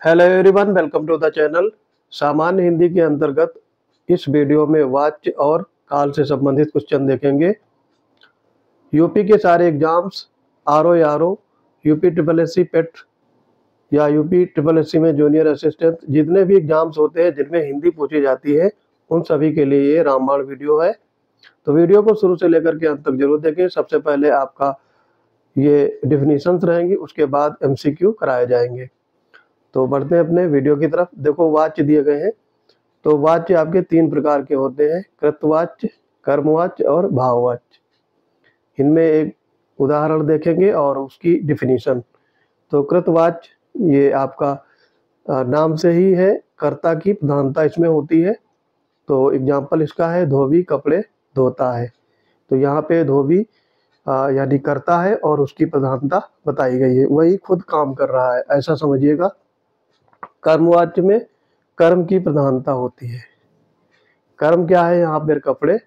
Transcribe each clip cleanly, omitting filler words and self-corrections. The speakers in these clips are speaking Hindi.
Hello everyone, welcome to the channel. सामान्य हिंदी के अंतर्गत इस वीडियो में वाच्य और काल से संबंधित क्वेश्चन देखेंगे। यूपी के सारे exams RO, UP triple SC पेट या यूपी ट्रिपल एससी में जूनियर असिस्टेंट जितने भी एग्जाम्स होते हैं जिनमें हिंदी पूछी जाती है उन सभी के लिए ये रामबाण वीडियो है। तो वीडियो को शुरू से लेकर के अंत तक जरूर देखें। सबसे पहले आपका ये डिफिनीशंस रहेंगी, उसके बाद एमसीक्यू कराए जाएंगे। तो बढ़ते हैं अपने वीडियो की तरफ। देखो वाच्य दिए गए हैं। तो वाच्य आपके तीन प्रकार के होते हैं, कृतवाच्य, कर्मवाच्य और भाववाच्य। इनमें एक उदाहरण देखेंगे और उसकी डिफिनीशन। तो कृतवाच्य ये आपका नाम से ही है, कर्ता की प्रधानता इसमें होती है। तो एग्जाम्पल इसका है धोबी कपड़े धोता है। तो यहाँ पे धोबी यानी कर्ता है और उसकी प्रधानता बताई गई है, वही खुद काम कर रहा है, ऐसा समझिएगा। कर्मवाच्य में कर्म की प्रधानता होती है। कर्म क्या है यहाँ पर? कपड़े।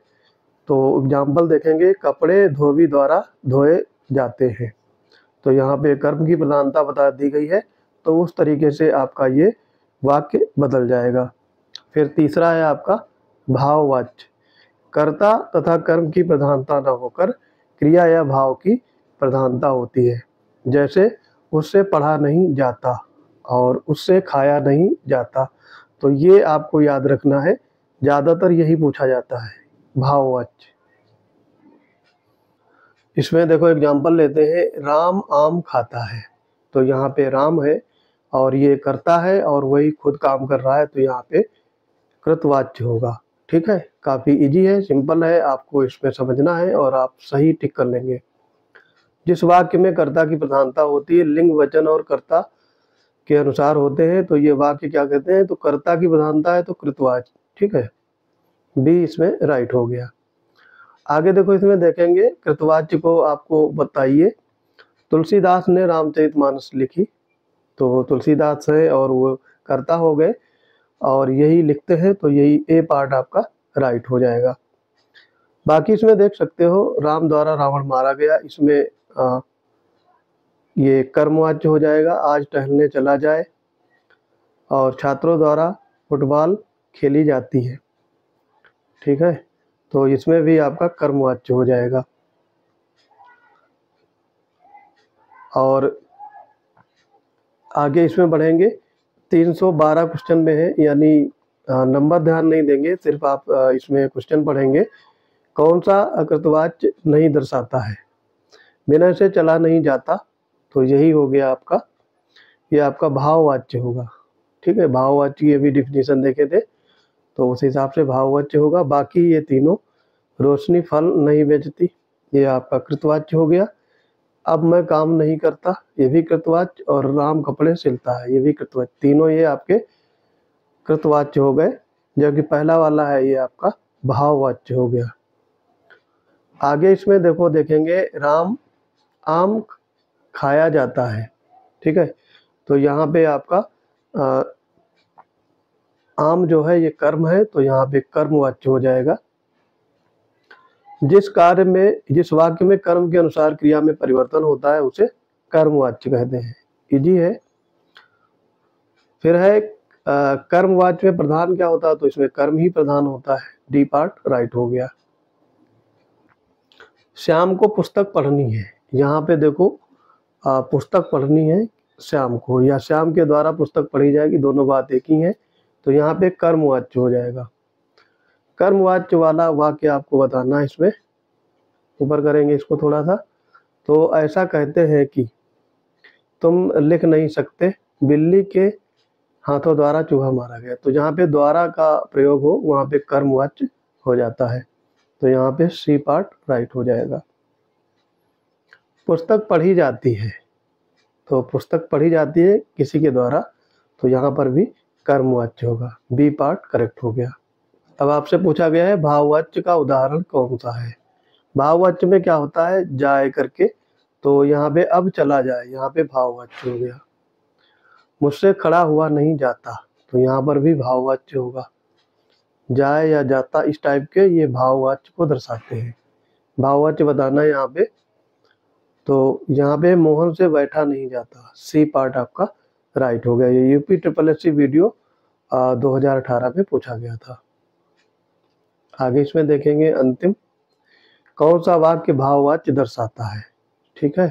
तो एग्जाम्पल देखेंगे, कपड़े धोबी द्वारा धोए जाते हैं। तो यहाँ पे कर्म की प्रधानता बता दी गई है, तो उस तरीके से आपका ये वाक्य बदल जाएगा। फिर तीसरा है आपका भाववाच्य। कर्ता तथा कर्म की प्रधानता न होकर क्रिया या भाव की प्रधानता होती है। जैसे उससे पढ़ा नहीं जाता और उससे खाया नहीं जाता। तो ये आपको याद रखना है, ज़्यादातर यही पूछा जाता है, भाववाच्य। इसमें देखो एग्जाम्पल लेते हैं, राम आम खाता है। तो यहाँ पे राम है और ये करता है और वही खुद काम कर रहा है, तो यहाँ पे कृतवाच्य होगा। ठीक है, काफ़ी इजी है, सिंपल है, आपको इसमें समझना है और आप सही टिक कर लेंगे। जिस वाक्य में कर्ता की प्रधानता होती है, लिंग वचन और कर्ता के अनुसार होते हैं, तो ये वाक्य क्या कहते हैं? तो कर्ता की प्रधानता है तो कृतवाच्य। ठीक है, बी इसमें राइट हो गया। आगे देखो, इसमें देखेंगे कृतवाच्य को आपको बताइए। तुलसीदास ने रामचरितमानस लिखी। तो तुलसीदास है और वो कर्ता हो गए और यही लिखते हैं, तो यही ए पार्ट आपका राइट हो जाएगा। बाकी इसमें देख सकते हो, राम द्वारा रावण मारा गया, इसमें ये कर्मवाच्य हो जाएगा, आज टहलने चला जाए। और छात्रों द्वारा फुटबॉल खेली जाती है। ठीक है, तो इसमें भी आपका कर्मवाच्य हो जाएगा। और आगे इसमें बढ़ेंगे, 312 क्वेश्चन में है, यानी नंबर ध्यान नहीं देंगे, सिर्फ आप इसमें क्वेश्चन पढ़ेंगे। कौन सा कृतवाच्य नहीं दर्शाता है? बिना से चला नहीं जाता, तो यही हो गया आपका, ये आपका भाववाच्य होगा। ठीक है, भाववाच्य की अभी डिफिनीशन देखे थे, तो उस हिसाब से भाववाच्य होगा। बाकी ये तीनों, रोशनी फल नहीं बेचती, ये आपका कृतवाच्य हो गया। अब मैं काम नहीं करता, ये भी कृतवाच्य। और राम कपड़े सिलता है, ये भी कृतवाच्य। तीनों ये आपके कृतवाच्य हो गए, जबकि पहला वाला है ये आपका भाववाच्य हो गया। आगे इसमें देखो देखेंगे, राम आम खाया जाता है। ठीक है, तो यहाँ पे आपका आम जो है ये कर्म है, तो यहाँ पे कर्मवाच्य हो जाएगा। जिस कार्य में, जिस वाक्य में कर्म के अनुसार क्रिया में परिवर्तन होता है उसे कर्मवाच्य कहते हैं। इजी है। फिर है कर्मवाच्य में प्रधान क्या होता है? तो इसमें कर्म ही प्रधान होता है, डी पार्ट राइट हो गया। श्याम को पुस्तक पढ़नी है। यहाँ पे देखो पुस्तक पढ़नी है श्याम को, या श्याम के द्वारा पुस्तक पढ़ी जाएगी, दोनों बात एक ही है। तो यहाँ पे कर्मवाच्य हो जाएगा। कर्मवाच्य वाला वाक्य आपको बताना है, इसमें ऊपर करेंगे इसको थोड़ा सा। तो ऐसा कहते हैं कि तुम लिख नहीं सकते, बिल्ली के हाथों द्वारा चूहा मारा गया। तो जहाँ पे द्वारा का प्रयोग हो वहाँ पे कर्मवाच्य हो जाता है, तो यहाँ पे सी पार्ट राइट हो जाएगा। पुस्तक पढ़ी जाती है, तो पुस्तक पढ़ी जाती है किसी के द्वारा, तो यहाँ पर भी कर्मवाच्य होगा, बी पार्ट करेक्ट हो गया। अब आपसे पूछा गया है भाववाच्य का उदाहरण कौन सा है? भाववाच्य में क्या होता है? जाए करके, तो यहाँ पे अब चला जाए, यहाँ पे भाववाच्य हो गया। मुझसे खड़ा हुआ नहीं जाता, तो यहाँ पर भी भाववाच्य होगा। जाए या जाता, इस टाइप के ये भाववाच्य को दर्शाते हैं। भाववाच्य बताना है यहाँ पे। तो यहाँ पे मोहन से बैठा नहीं जाता, सी पार्ट आपका राइट हो गया। ये यूपी ट्रिपल एससी वीडियो 2018 में पूछा गया था। आगे इसमें देखेंगे अंतिम, कौन सा वाक्य भाववाच्य दर्शाता है। ठीक है,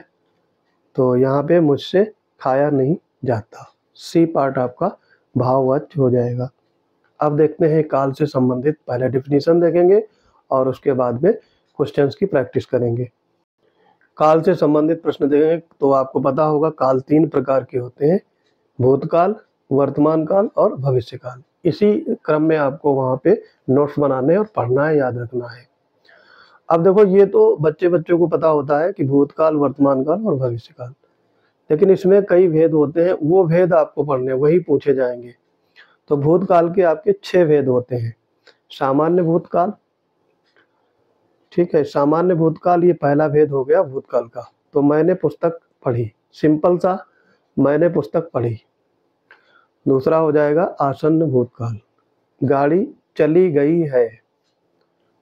तो यहाँ पे मुझसे खाया नहीं जाता, सी पार्ट आपका भाववाच्य हो जाएगा। अब देखते हैं काल से संबंधित, पहले डिफिनीशन देखेंगे और उसके बाद में क्वेश्चंस की प्रैक्टिस करेंगे। काल से संबंधित प्रश्न देखेंगे तो आपको पता होगा काल 3 प्रकार के होते हैं, भूतकाल, वर्तमान काल और भविष्य काल। इसी क्रम में आपको वहाँ पे नोट्स बनाने और पढ़ना है, याद रखना है। अब देखो ये तो बच्चों को पता होता है कि भूतकाल, वर्तमान काल और भविष्य काल, लेकिन इसमें कई भेद होते हैं, वो भेद आपको पढ़ने वही पूछे जाएंगे। तो भूतकाल के आपके 6 भेद होते हैं। सामान्य भूतकाल, ठीक है, सामान्य भूतकाल ये पहला भेद हो गया भूतकाल का। तो मैंने पुस्तक पढ़ी, सिंपल सा मैंने पुस्तक पढ़ी। दूसरा हो जाएगा आसन्न भूतकाल, गाड़ी चली गई है,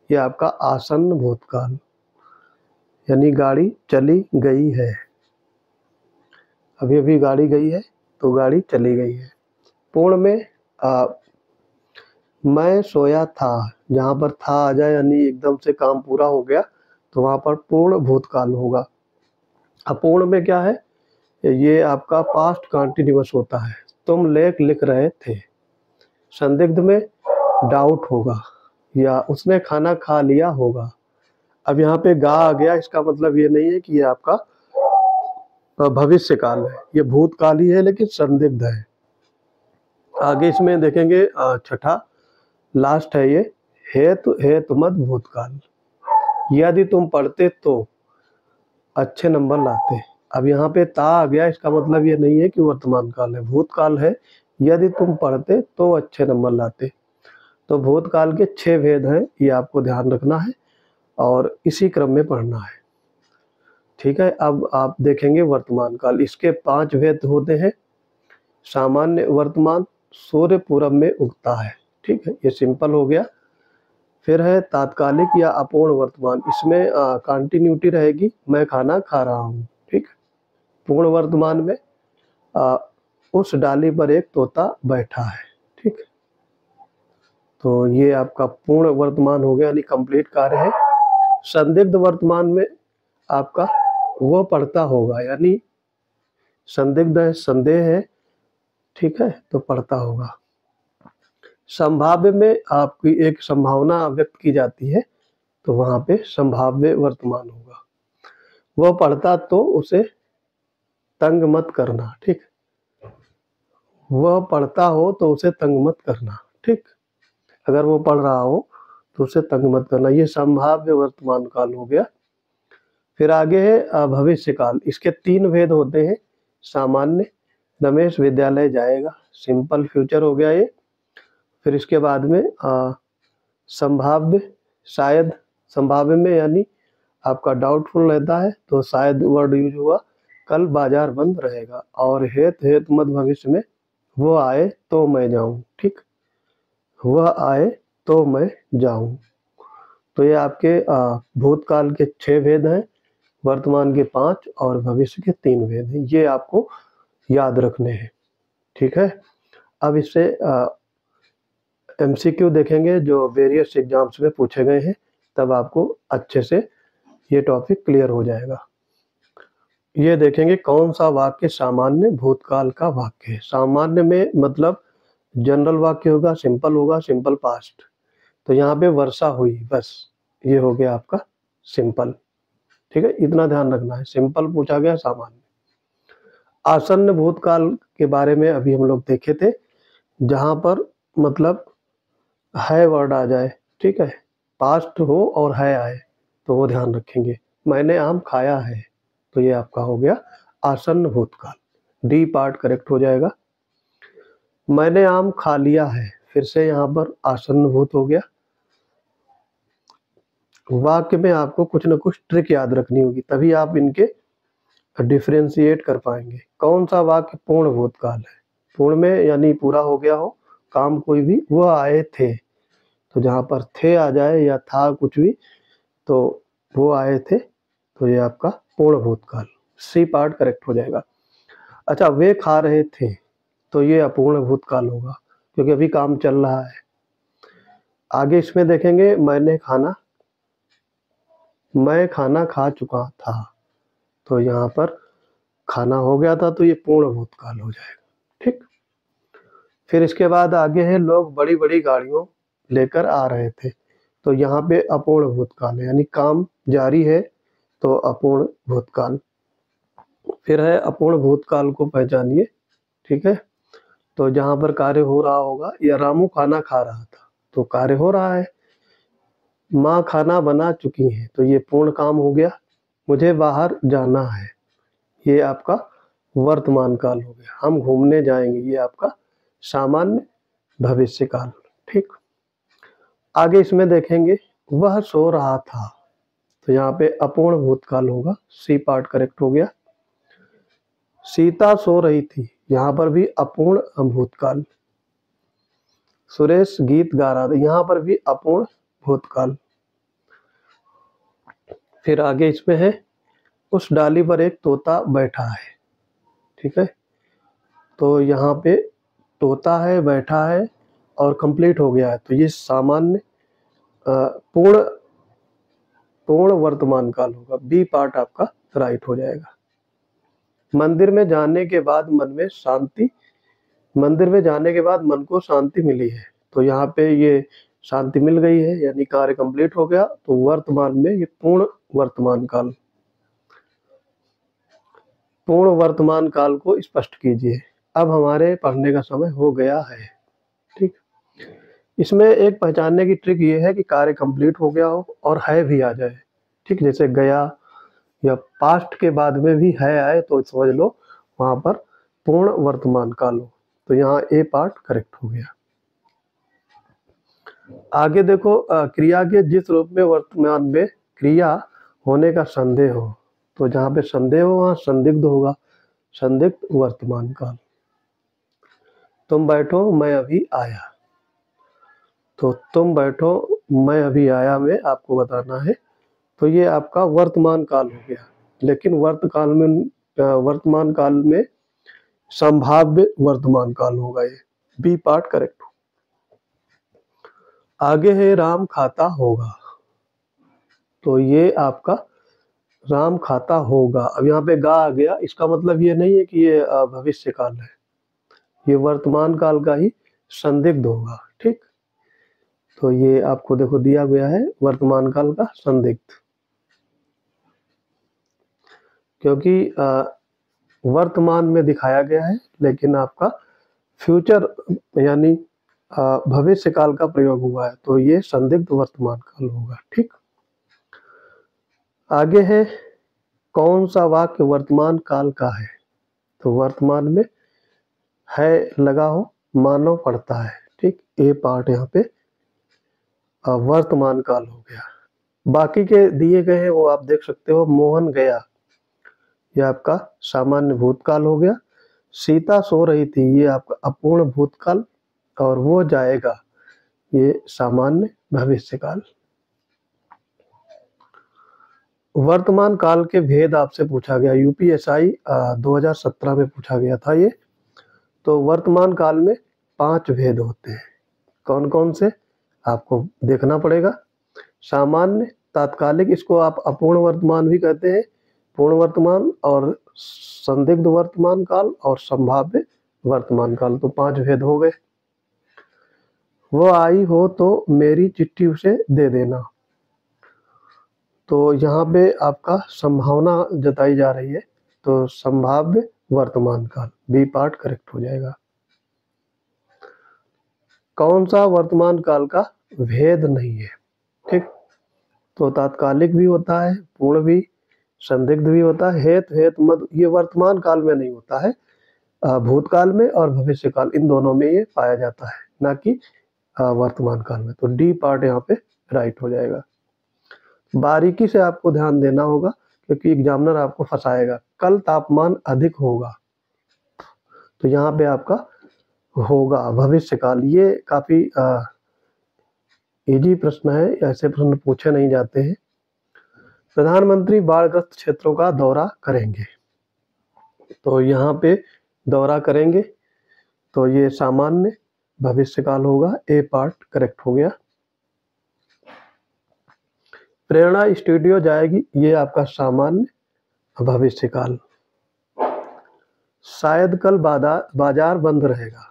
ये आपका आसन्न भूतकाल, यानी गाड़ी चली गई है, अभी अभी गाड़ी गई है तो गाड़ी चली गई है। पूर्ण में मैं सोया था, जहाँ पर था आ जाए यानी एकदम से काम पूरा हो गया तो वहाँ पर पूर्ण भूतकाल होगा। अपूर्ण में क्या है, ये आपका पास्ट कंटिन्यूअस होता है, तुम लेख लिख रहे थे। संदिग्ध में डाउट होगा या उसने खाना खा लिया होगा। अब यहाँ पे गा आ गया, इसका मतलब ये नहीं है कि ये आपका भविष्य काल है, ये भूतकाल ही है लेकिन संदिग्ध है। आगे इसमें देखेंगे छठा लास्ट है ये, हेतु मत भूतकाल, यदि तुम पढ़ते तो अच्छे नंबर लाते। अब यहाँ पे ता आ गया, इसका मतलब ये नहीं है कि वर्तमान काल है, भूतकाल है, यदि तुम पढ़ते तो अच्छे नंबर लाते। तो भूतकाल के 6 भेद हैं, ये आपको ध्यान रखना है और इसी क्रम में पढ़ना है। ठीक है, अब आप देखेंगे वर्तमान काल, इसके 5 भेद होते हैं। सामान्य वर्तमान, सूर्य पूरब में उगता है, ठीक है, ये सिंपल हो गया। फिर है तात्कालिक या अपूर्ण वर्तमान, इसमें कंटिन्यूटी रहेगी, मैं खाना खा रहा हूँ, ठीक। पूर्ण वर्तमान में उस डाली पर एक तोता बैठा है, ठीक। तो ये आपका पूर्ण वर्तमान हो गया, यानी कंप्लीट कार्य है। संदिग्ध वर्तमान में आपका वो पढ़ता होगा, यानी संदिग्ध है, संदेह है, ठीक है, तो पढ़ता होगा। संभाव्य में आपकी एक संभावना व्यक्त की जाती है, तो वहां पे संभाव्य वर्तमान होगा। वह पढ़ता तो उसे तंग मत करना, ठीक। वह पढ़ता हो तो उसे तंग मत करना, ठीक। अगर वो पढ़ रहा हो तो उसे तंग मत करना, ये संभाव्य वर्तमान काल हो गया। फिर आगे है भविष्य काल, इसके 3 भेद होते हैं। सामान्य, रमेश विद्यालय जाएगा, सिंपल फ्यूचर हो गया ये। फिर इसके बाद में संभाव्य, शायद, संभाव्य में यानी आपका डाउटफुल रहता है तो शायद वर्ड यूज हुआ, कल बाजार बंद रहेगा। और हेत मत भविष्य में, वो आए तो मैं जाऊं, ठीक, वह आए तो मैं जाऊं। तो ये आपके भूतकाल के 6 भेद हैं, वर्तमान के 5 और भविष्य के 3 भेद हैं, ये आपको याद रखने हैं, ठीक है। अब इससे MCQ देखेंगे जो वेरियस एग्जाम्स में पूछे गए हैं, तब आपको अच्छे से ये टॉपिक क्लियर हो जाएगा। ये देखेंगे कौन सा वाक्य सामान्य भूतकाल का वाक्य है। सामान्य में मतलब जनरल वाक्य होगा, सिंपल पास्ट। तो यहाँ पे वर्षा हुई, बस ये हो गया आपका सिंपल, ठीक है, इतना ध्यान रखना है, सिंपल पूछा गया सामान्य। आसन्न भूतकाल के बारे में अभी हम लोग देखे थे, जहाँ पर मतलब है वर्ड आ जाए, ठीक है, पास्ट हो और है आए तो वो ध्यान रखेंगे। मैंने आम खाया है, तो ये आपका हो गया आसन्न भूतकाल, डी पार्ट करेक्ट हो जाएगा। मैंने आम खा लिया है, फिर से यहाँ पर आसन्न भूत हो गया। वाक्य में आपको कुछ न कुछ ट्रिक याद रखनी होगी, तभी आप इनके डिफ्रेंशिएट कर पाएंगे। कौन सा वाक्य पूर्ण भूतकाल है, पूर्ण में यानी पूरा हो गया हो काम कोई भी, वह आए थे, तो जहाँ पर थे आ जाए या था कुछ भी तो वो आए थे, तो ये आपका पूर्ण भूतकाल, सी पार्ट करेक्ट हो जाएगा। अच्छा, वे खा रहे थे, तो ये अपूर्ण भूतकाल होगा क्योंकि अभी काम चल रहा है। आगे इसमें देखेंगे मैं खाना खा चुका था, तो यहाँ पर खाना हो गया था तो ये पूर्ण भूतकाल हो जाएगा। ठीक। फिर इसके बाद आगे है लोग बड़ी बड़ी गाड़ियों लेकर आ रहे थे, तो यहाँ पे अपूर्ण भूतकाल है, यानी काम जारी है तो अपूर्ण भूतकाल। फिर है अपूर्ण भूतकाल को पहचानिए। ठीक है, तो जहाँ पर कार्य हो रहा होगा, या रामू खाना खा रहा था तो कार्य हो रहा है। माँ खाना बना चुकी हैं, तो ये पूर्ण काम हो गया। मुझे बाहर जाना है, ये आपका वर्तमान काल हो गया। हम घूमने जाएंगे, ये आपका सामान्य भविष्य काल। ठीक। आगे इसमें देखेंगे वह सो रहा था, तो यहाँ पे अपूर्ण भूतकाल होगा, सी पार्ट करेक्ट हो गया। सीता सो रही थी, यहाँ पर भी अपूर्ण भूतकाल। सुरेश गीत गा रहा था, यहाँ पर भी अपूर्ण भूतकाल। फिर आगे इसमें है उस डाली पर एक तोता बैठा है। ठीक है, तो यहाँ पे तोता है, बैठा है और कंप्लीट हो गया है, तो ये सामान्य पूर्ण वर्तमान काल होगा, बी पार्ट आपका राइट हो जाएगा। मंदिर में जाने के बाद मन को शांति मिली है, तो यहाँ पे ये शांति मिल गई है, यानी कार्य कंप्लीट हो गया, तो वर्तमान में ये पूर्ण वर्तमान काल को स्पष्ट कीजिए। अब हमारे पढ़ने का समय हो गया है। ठीक। इसमें एक पहचानने की ट्रिक ये है कि कार्य कंप्लीट हो गया हो और है भी आ जाए। ठीक, जैसे गया या पास्ट के बाद में भी है आए तो समझ लो वहां पर पूर्ण वर्तमान काल हो, तो यहाँ ए पार्ट करेक्ट हो गया। आगे देखो क्रिया के जिस रूप में वर्तमान में क्रिया होने का संदेह हो, तो जहाँ पे संदेह हो वहाँ संदिग्ध होगा, संदिग्ध वर्तमान काल। तुम बैठो मैं अभी आया, तो तुम बैठो मैं अभी आया में आपको बताना है, तो ये आपका वर्तमान काल हो गया। लेकिन वर्तमान काल में संभाव्य वर्तमान काल होगा, ये बी पार्ट करेक्ट। आगे है राम खाता होगा, तो ये आपका राम खाता होगा। अब यहाँ पे गा आ गया, इसका मतलब ये नहीं है कि ये भविष्य काल है, ये वर्तमान काल का ही संदिग्ध होगा। ठीक, तो ये आपको देखो दिया गया है वर्तमान काल का संदिग्ध, क्योंकि वर्तमान में दिखाया गया है लेकिन आपका फ्यूचर यानी भविष्य काल का प्रयोग हुआ है, तो ये संदिग्ध वर्तमान काल होगा। ठीक। आगे है कौन सा वाक्य वर्तमान काल का है, तो वर्तमान में है लगा हो, मानव पढ़ता है। ठीक, ए पार्ट यहाँ पे वर्तमान काल हो गया। बाकी के दिए गए हैं वो आप देख सकते हो। मोहन गया, ये आपका सामान्य भूतकाल हो गया। सीता सो रही थी, ये आपका अपूर्ण भूतकाल। और वो जाएगा, ये सामान्य भविष्य काल। वर्तमान काल के भेद आपसे पूछा गया, यूपीएसआई 2017 में पूछा गया था ये। तो वर्तमान काल में 5 भेद होते हैं, कौन कौन से आपको देखना पड़ेगा। सामान्य, तात्कालिक, इसको आप अपूर्ण वर्तमान भी कहते हैं, पूर्ण वर्तमान और संदिग्ध वर्तमान काल और संभाव्य वर्तमान काल, तो 5 भेद हो गए। वो आई हो तो मेरी चिट्ठी उसे दे देना, तो यहाँ पे आपका संभावना जताई जा रही है, तो संभाव्य वर्तमान काल, बी पार्ट करेक्ट हो जाएगा। कौन सा वर्तमान काल का भेद नहीं है। ठीक, तो तात्कालिक भी होता है, पूर्ण भी, संदिग्ध भी होता है, हेत मद, ये वर्तमान काल में नहीं होता है, भूतकाल में और भविष्य काल, इन दोनों में ये पाया जाता है, ना कि वर्तमान काल में। तो डी पार्ट यहाँ पे राइट हो जाएगा। बारीकी से आपको ध्यान देना होगा क्योंकि एग्जामिनर आपको फंसाएगा। कल तापमान अधिक होगा, तो यहाँ पे आपका होगा भविष्य काल। ये काफी इजी प्रश्न है, ऐसे प्रश्न पूछे नहीं जाते हैं। प्रधानमंत्री बाढ़ग्रस्त क्षेत्रों का दौरा करेंगे, तो यहाँ पे दौरा करेंगे, तो ये सामान्य भविष्यकाल होगा, ए पार्ट करेक्ट हो गया। प्रेरणा स्टूडियो जाएगी, ये आपका सामान्य भविष्यकाल। शायद कल बाजार बंद रहेगा,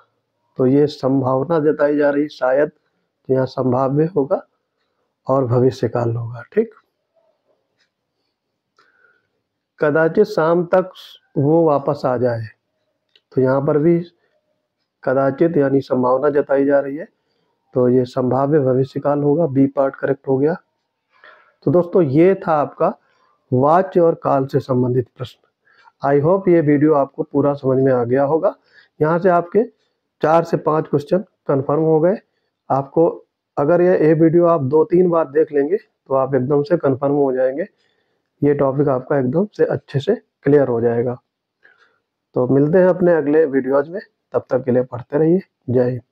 तो ये संभावना जताई जा रही, शायद यहाँ संभाव्य होगा और भविष्यकाल होगा। ठीक, कदाचित शाम तक वो वापस आ जाए, तो यहाँ पर भी कदाचित यानी संभावना जताई जा रही है, तो ये संभाव्य भविष्यकाल होगा, बी पार्ट करेक्ट हो गया। तो दोस्तों ये था आपका वाच्य और काल से संबंधित प्रश्न। आई होप ये वीडियो आपको पूरा समझ में आ गया होगा। यहाँ से आपके 4 से 5 क्वेश्चन कंफर्म हो गए। आपको अगर ये वीडियो आप 2-3 बार देख लेंगे तो आप एकदम से कंफर्म हो जाएंगे, ये टॉपिक आपका एकदम से अच्छे से क्लियर हो जाएगा। तो मिलते हैं अपने अगले वीडियोज में, तब तक के लिए पढ़ते रहिए। जय हिंद।